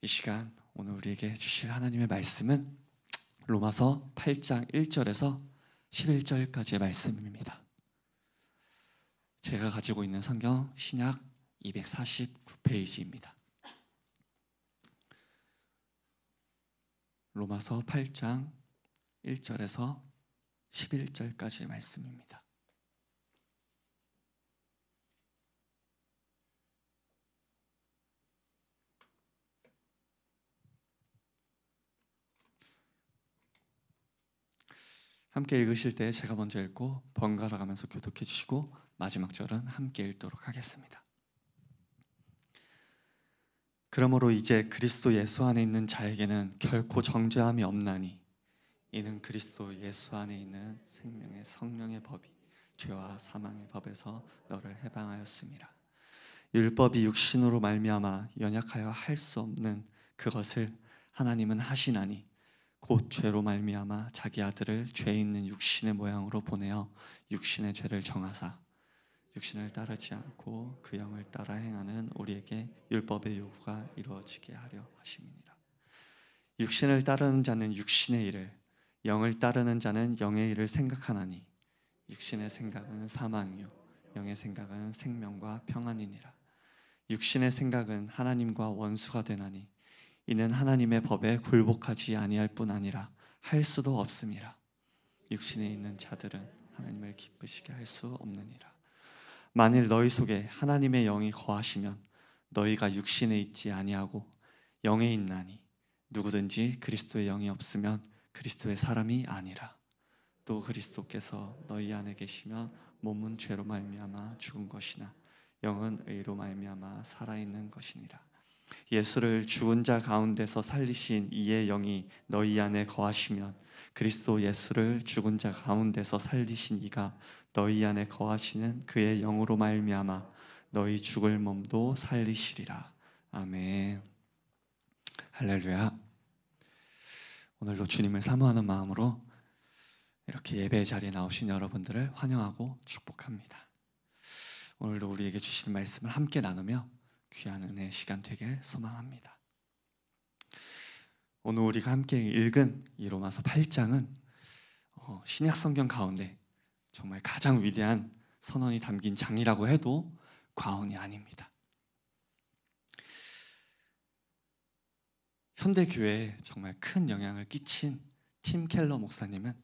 이 시간 오늘 우리에게 주실 하나님의 말씀은 로마서 8장 1절에서 11절까지의 말씀입니다. 제가 가지고 있는 성경 신약 249페이지입니다. 로마서 8장 1절에서 11절까지의 말씀입니다. 함께 읽으실 때 제가 먼저 읽고 번갈아 가면서 교독해 주시고 마지막 절은 함께 읽도록 하겠습니다. 그러므로 이제 그리스도 예수 안에 있는 자에게는 결코 정죄함이 없나니 이는 그리스도 예수 안에 있는 생명의 성령의 법이 죄와 사망의 법에서 너를 해방하였음이라. 율법이 육신으로 말미암아 연약하여 할 수 없는 그것을 하나님은 하시나니 곧 죄로 말미암아 자기 아들을 죄 있는 육신의 모양으로 보내어 육신의 죄를 정하사 육신을 따르지 않고 그 영을 따라 행하는 우리에게 율법의 요구가 이루어지게 하려 하심이니라. 육신을 따르는 자는 육신의 일을, 영을 따르는 자는 영의 일을 생각하나니 육신의 생각은 사망이요 영의 생각은 생명과 평안이니라. 육신의 생각은 하나님과 원수가 되나니 이는 하나님의 법에 굴복하지 아니할 뿐 아니라 할 수도 없음이라. 육신에 있는 자들은 하나님을 기쁘시게 할 수 없느니라. 만일 너희 속에 하나님의 영이 거하시면 너희가 육신에 있지 아니하고 영에 있나니 누구든지 그리스도의 영이 없으면 그리스도의 사람이 아니라. 또 그리스도께서 너희 안에 계시면 몸은 죄로 말미암아 죽은 것이나 영은 의로 말미암아 살아있는 것이니라. 예수를 죽은 자 가운데서 살리신 이의 영이 너희 안에 거하시면 그리스도 예수를 죽은 자 가운데서 살리신 이가 너희 안에 거하시는 그의 영으로 말미암아 너희 죽을 몸도 살리시리라. 아멘. 할렐루야. 오늘도 주님을 사모하는 마음으로 이렇게 예배의 자리에 나오신 여러분들을 환영하고 축복합니다. 오늘도 우리에게 주신 말씀을 함께 나누며 귀한 은혜의 시간 되길 소망합니다. 오늘 우리가 함께 읽은 이 로마서 8장은 신약 성경 가운데 정말 가장 위대한 선언이 담긴 장이라고 해도 과언이 아닙니다. 현대 교회에 정말 큰 영향을 끼친 팀 켈러 목사님은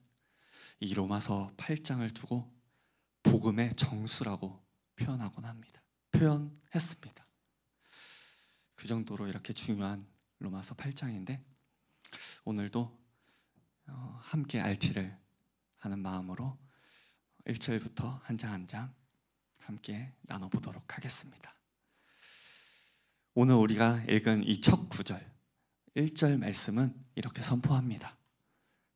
이 로마서 8장을 두고 복음의 정수라고 표현했습니다. 그 정도로 이렇게 중요한 로마서 8장인데 오늘도 함께 알티를 하는 마음으로 1절부터 한 장 한 장 함께 나눠보도록 하겠습니다. 오늘 우리가 읽은 이 첫 구절 1절 말씀은 이렇게 선포합니다.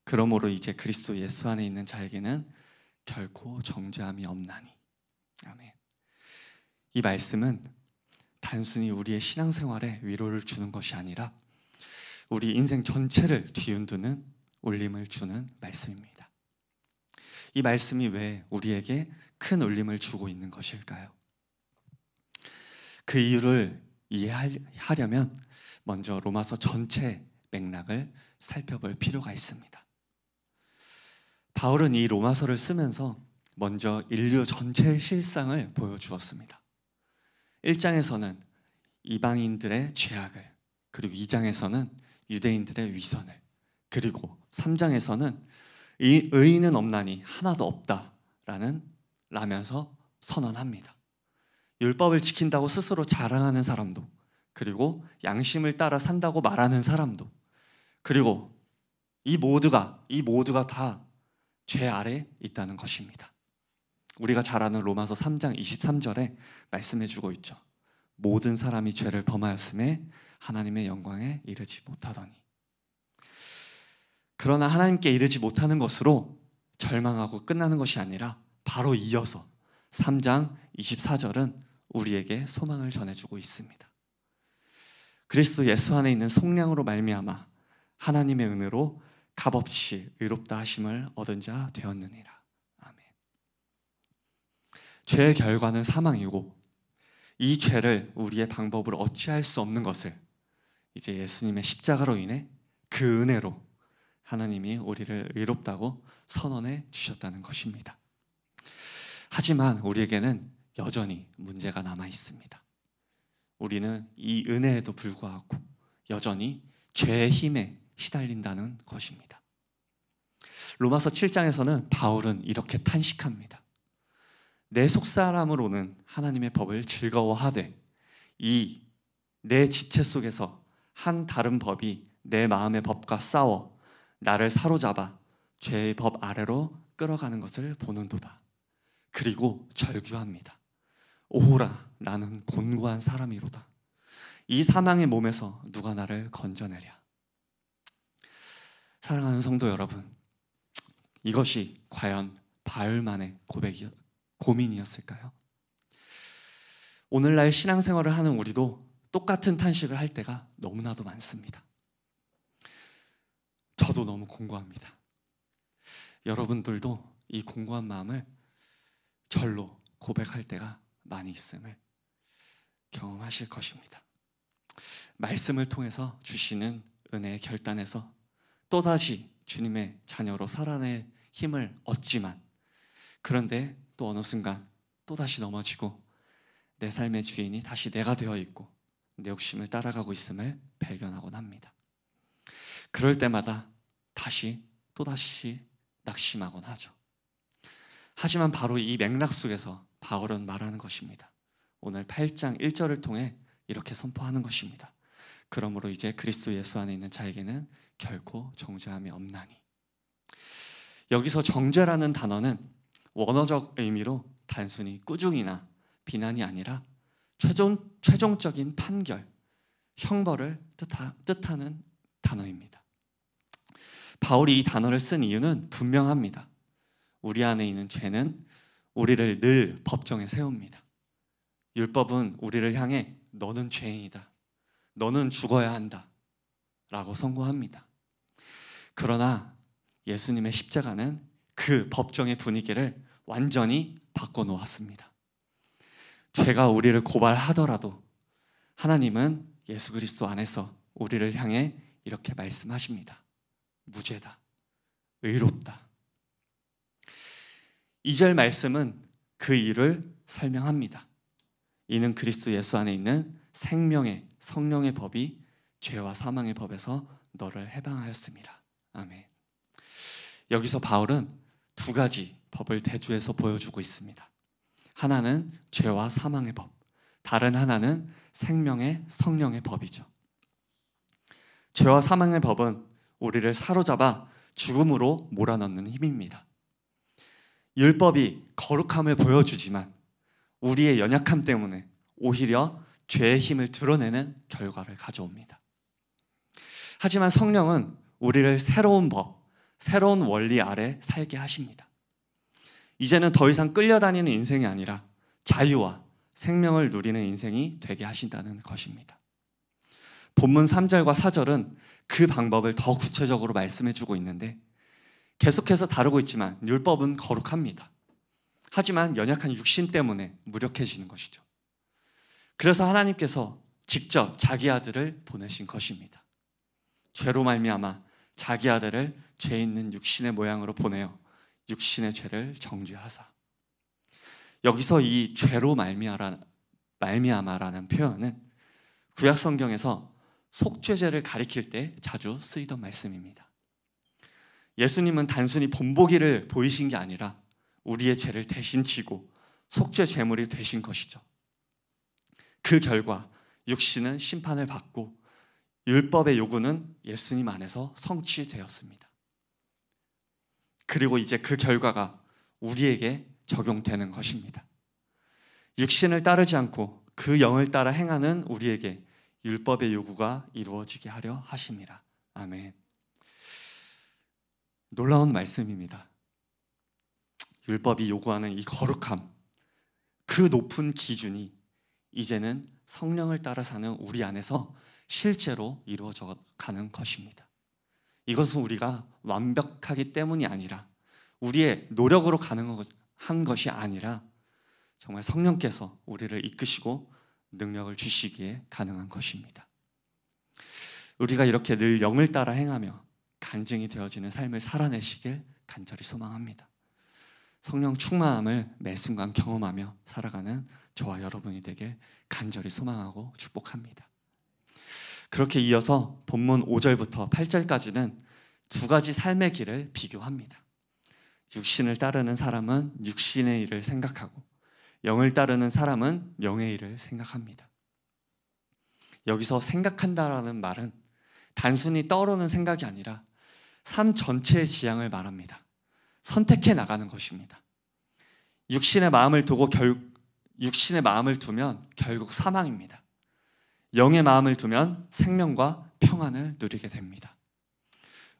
그러므로 이제 그리스도 예수 안에 있는 자에게는 결코 정죄함이 없나니. 아멘. 이 말씀은 단순히 우리의 신앙생활에 위로를 주는 것이 아니라 우리 인생 전체를 뒤흔드는 울림을 주는 말씀입니다. 이 말씀이 왜 우리에게 큰 울림을 주고 있는 것일까요? 그 이유를 이해하려면 먼저 로마서 전체 맥락을 살펴볼 필요가 있습니다. 바울은 이 로마서를 쓰면서 먼저 인류 전체의 실상을 보여주었습니다. 1장에서는 이방인들의 죄악을, 그리고 2장에서는 유대인들의 위선을, 그리고 3장에서는 이 의인은 없나니 하나도 없다라면서 선언합니다. 율법을 지킨다고 스스로 자랑하는 사람도, 그리고 양심을 따라 산다고 말하는 사람도, 그리고 이 모두가 다 죄 아래 있다는 것입니다. 우리가 잘 아는 로마서 3장 23절에 말씀해주고 있죠. 모든 사람이 죄를 범하였음에 하나님의 영광에 이르지 못하더니. 그러나 하나님께 이르지 못하는 것으로 절망하고 끝나는 것이 아니라 바로 이어서 3장 24절은 우리에게 소망을 전해주고 있습니다. 그리스도 예수 안에 있는 속량으로 말미암아 하나님의 은혜로 값없이 의롭다 하심을 얻은 자 되었느니라. 죄의 결과는 사망이고 이 죄를 우리의 방법으로 어찌할 수 없는 것을 이제 예수님의 십자가로 인해 그 은혜로 하나님이 우리를 의롭다고 선언해 주셨다는 것입니다. 하지만 우리에게는 여전히 문제가 남아 있습니다. 우리는 이 은혜에도 불구하고 여전히 죄의 힘에 시달린다는 것입니다. 로마서 7장에서는 바울은 이렇게 탄식합니다. 내 속사람으로는 하나님의 법을 즐거워하되 이 내 지체 속에서 한 다른 법이 내 마음의 법과 싸워 나를 사로잡아 죄의 법 아래로 끌어가는 것을 보는도다. 그리고 절규합니다. 오호라, 나는 곤고한 사람이로다. 이 사망의 몸에서 누가 나를 건져내랴. 사랑하는 성도 여러분, 이것이 과연 바울만의 고민이었을까요? 오늘날 신앙생활을 하는 우리도 똑같은 탄식을 할 때가 너무나도 많습니다. 저도 너무 공고합니다. 여러분들도 이 공고한 마음을 절로 고백할 때가 많이 있음을 경험하실 것입니다. 말씀을 통해서 주시는 은혜의 결단에서 또다시 주님의 자녀로 살아낼 힘을 얻지만, 그런데 또 어느 순간 또다시 넘어지고 내 삶의 주인이 다시 내가 되어 있고 내 욕심을 따라가고 있음을 발견하곤 합니다. 그럴 때마다 또다시 낙심하곤 하죠. 하지만 바로 이 맥락 속에서 바울은 말하는 것입니다. 오늘 8장 1절을 통해 이렇게 선포하는 것입니다. 그러므로 이제 그리스도 예수 안에 있는 자에게는 결코 정죄함이 없나니. 여기서 정죄라는 단어는 원어적 의미로 단순히 꾸중이나 비난이 아니라 최종적인 판결, 형벌을 뜻하는 단어입니다. 바울이 이 단어를 쓴 이유는 분명합니다. 우리 안에 있는 죄는 우리를 늘 법정에 세웁니다. 율법은 우리를 향해 너는 죄인이다, 너는 죽어야 한다 라고 선고합니다. 그러나 예수님의 십자가는 그 법정의 분위기를 완전히 바꿔놓았습니다. 죄가 우리를 고발하더라도 하나님은 예수 그리스도 안에서 우리를 향해 이렇게 말씀하십니다. 무죄다, 의롭다. 2절 말씀은 그 이유를 설명합니다. 이는 그리스도 예수 안에 있는 생명의 성령의 법이 죄와 사망의 법에서 너를 해방하였습니다. 아멘. 여기서 바울은 두 가지 법을 대조해서 보여주고 있습니다. 하나는 죄와 사망의 법, 다른 하나는 생명의 성령의 법이죠. 죄와 사망의 법은 우리를 사로잡아 죽음으로 몰아넣는 힘입니다. 율법이 거룩함을 보여주지만 우리의 연약함 때문에 오히려 죄의 힘을 드러내는 결과를 가져옵니다. 하지만 성령은 우리를 새로운 법, 새로운 원리 아래 살게 하십니다. 이제는 더 이상 끌려다니는 인생이 아니라 자유와 생명을 누리는 인생이 되게 하신다는 것입니다. 본문 3절과 4절은 그 방법을 더 구체적으로 말씀해주고 있는데, 계속해서 다루고 있지만 율법은 거룩합니다. 하지만 연약한 육신 때문에 무력해지는 것이죠. 그래서 하나님께서 직접 자기 아들을 보내신 것입니다. 죄로 말미암아 자기 아들을 죄 있는 육신의 모양으로 보내어 육신의 죄를 정죄하사. 여기서 이 죄로 말미암아라는 표현은 구약 성경에서 속죄죄를 가리킬 때 자주 쓰이던 말씀입니다. 예수님은 단순히 본보기를 보이신 게 아니라 우리의 죄를 대신 지고 속죄 제물이 되신 것이죠. 그 결과 육신은 심판을 받고 율법의 요구는 예수님 안에서 성취되었습니다. 그리고 이제 그 결과가 우리에게 적용되는 것입니다. 육신을 따르지 않고 그 영을 따라 행하는 우리에게 율법의 요구가 이루어지게 하려 하심이라. 아멘. 놀라운 말씀입니다. 율법이 요구하는 이 거룩함, 그 높은 기준이 이제는 성령을 따라 사는 우리 안에서 실제로 이루어져 가는 것입니다. 이것은 우리가 완벽하기 때문이 아니라, 우리의 노력으로 가능한 것이 아니라 정말 성령께서 우리를 이끄시고 능력을 주시기에 가능한 것입니다. 우리가 이렇게 늘 영을 따라 행하며 간증이 되어지는 삶을 살아내시길 간절히 소망합니다. 성령 충만함을 매 순간 경험하며 살아가는 저와 여러분이 되길 간절히 소망하고 축복합니다. 그렇게 이어서 본문 5절부터 8절까지는 두 가지 삶의 길을 비교합니다. 육신을 따르는 사람은 육신의 일을 생각하고 영을 따르는 사람은 영의 일을 생각합니다. 여기서 생각한다라는 말은 단순히 떠오르는 생각이 아니라 삶 전체의 지향을 말합니다. 선택해 나가는 것입니다. 육신의 마음을 두면 결국 사망입니다. 영의 마음을 두면 생명과 평안을 누리게 됩니다.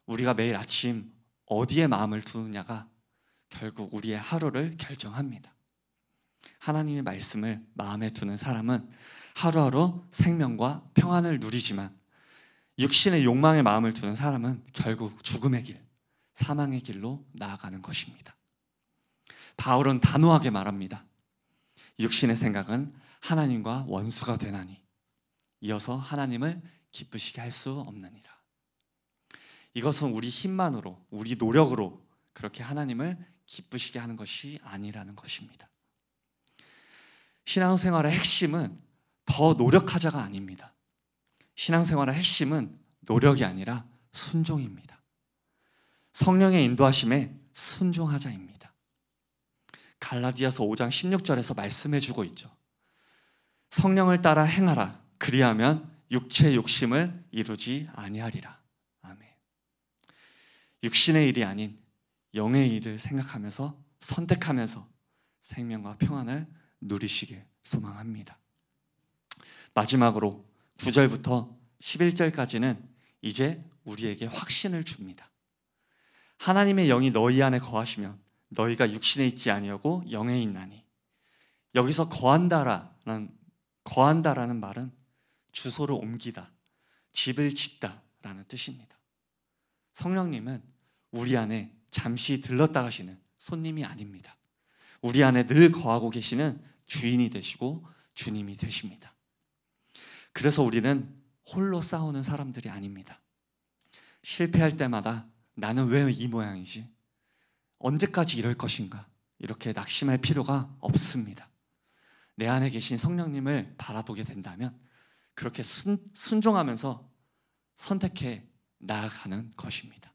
우리가 매일 아침 어디에 마음을 두느냐가 결국 우리의 하루를 결정합니다. 하나님의 말씀을 마음에 두는 사람은 하루하루 생명과 평안을 누리지만 육신의 욕망에 마음을 두는 사람은 결국 죽음의 길, 사망의 길로 나아가는 것입니다. 바울은 단호하게 말합니다. 육신의 생각은 하나님과 원수가 되나니 이어서 하나님을 기쁘시게 할 수 없느니라. 이것은 우리 힘만으로, 우리 노력으로 그렇게 하나님을 기쁘시게 하는 것이 아니라는 것입니다. 신앙생활의 핵심은 더 노력하자가 아닙니다. 신앙생활의 핵심은 노력이 아니라 순종입니다. 성령의 인도하심에 순종하자입니다. 갈라디아서 5장 16절에서 말씀해주고 있죠. 성령을 따라 행하라. 그리하면 육체의 욕심을 이루지 아니하리라. 아멘. 육신의 일이 아닌 영의 일을 생각하면서 선택하면서 생명과 평안을 누리시길 소망합니다. 마지막으로 9절부터 11절까지는 이제 우리에게 확신을 줍니다. 하나님의 영이 너희 안에 거하시면 너희가 육신에 있지 아니하고 영에 있나니. 여기서 거한다라는 말은 주소를 옮기다, 집을 짓다라는 뜻입니다. 성령님은 우리 안에 잠시 들렀다 가시는 손님이 아닙니다. 우리 안에 늘 거하고 계시는 주인이 되시고 주님이 되십니다. 그래서 우리는 홀로 싸우는 사람들이 아닙니다. 실패할 때마다 나는 왜 이 모양이지? 언제까지 이럴 것인가? 이렇게 낙심할 필요가 없습니다. 내 안에 계신 성령님을 바라보게 된다면 그렇게 순종하면서 선택해 나아가는 것입니다.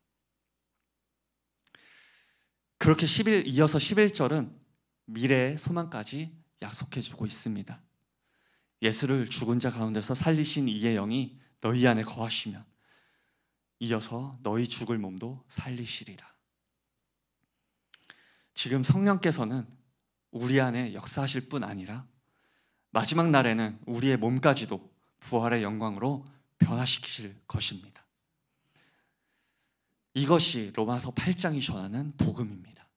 그렇게 이어서 11절은 미래의 소망까지 약속해주고 있습니다. 예수를 죽은 자 가운데서 살리신 이의 영이 너희 안에 거하시면 이어서 너희 죽을 몸도 살리시리라. 지금 성령께서는 우리 안에 역사하실 뿐 아니라 마지막 날에는 우리의 몸까지도 부활의 영광으로 변화시키실 것입니다. 이것이 로마서 8장이 전하는 복음입니다.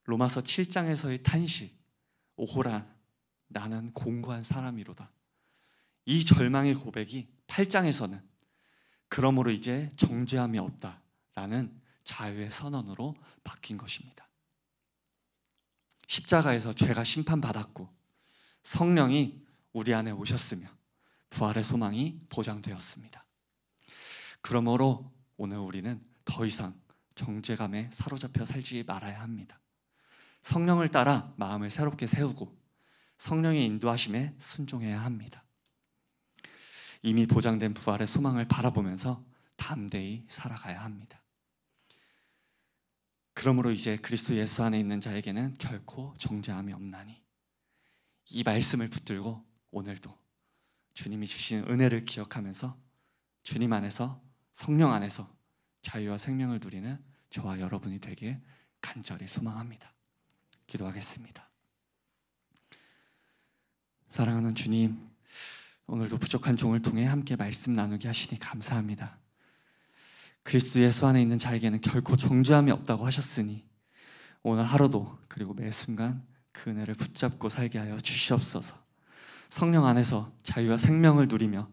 로마서 7장에서의 탄식, 오호라 나는 공고한 사람이로다. 이 절망의 고백이 8장에서는 그러므로 이제 정죄함이 없다라는 자유의 선언으로 바뀐 것입니다. 십자가에서 죄가 심판받았고 성령이 우리 안에 오셨으며 부활의 소망이 보장되었습니다. 그러므로 오늘 우리는 더 이상 정죄감에 사로잡혀 살지 말아야 합니다. 성령을 따라 마음을 새롭게 세우고 성령의 인도하심에 순종해야 합니다. 이미 보장된 부활의 소망을 바라보면서 담대히 살아가야 합니다. 그러므로 이제 그리스도 예수 안에 있는 자에게는 결코 정죄함이 없나니. 이 말씀을 붙들고 오늘도 주님이 주신 은혜를 기억하면서 주님 안에서, 성령 안에서 자유와 생명을 누리는 저와 여러분이 되길 간절히 소망합니다. 기도하겠습니다. 사랑하는 주님, 오늘도 부족한 종을 통해 함께 말씀 나누게 하시니 감사합니다. 그리스도 예수 안에 있는 자에게는 결코 정죄함이 없다고 하셨으니 오늘 하루도 그리고 매 순간 그 은혜를 붙잡고 살게 하여 주시옵소서. 성령 안에서 자유와 생명을 누리며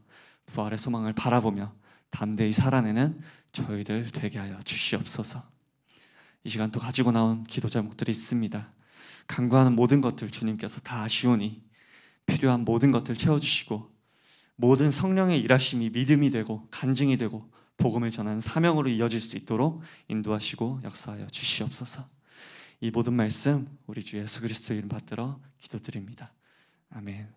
부활의 소망을 바라보며 담대히 살아내는 저희들 되게 하여 주시옵소서. 이 시간 또 가지고 나온 기도 제목들이 있습니다. 간구하는 모든 것들 주님께서 다 아시오니 필요한 모든 것들 채워주시고 모든 성령의 일하심이 믿음이 되고 간증이 되고 복음을 전하는 사명으로 이어질 수 있도록 인도하시고 역사하여 주시옵소서. 이 모든 말씀 우리 주 예수 그리스도의 이름 받들어 기도드립니다. 아멘.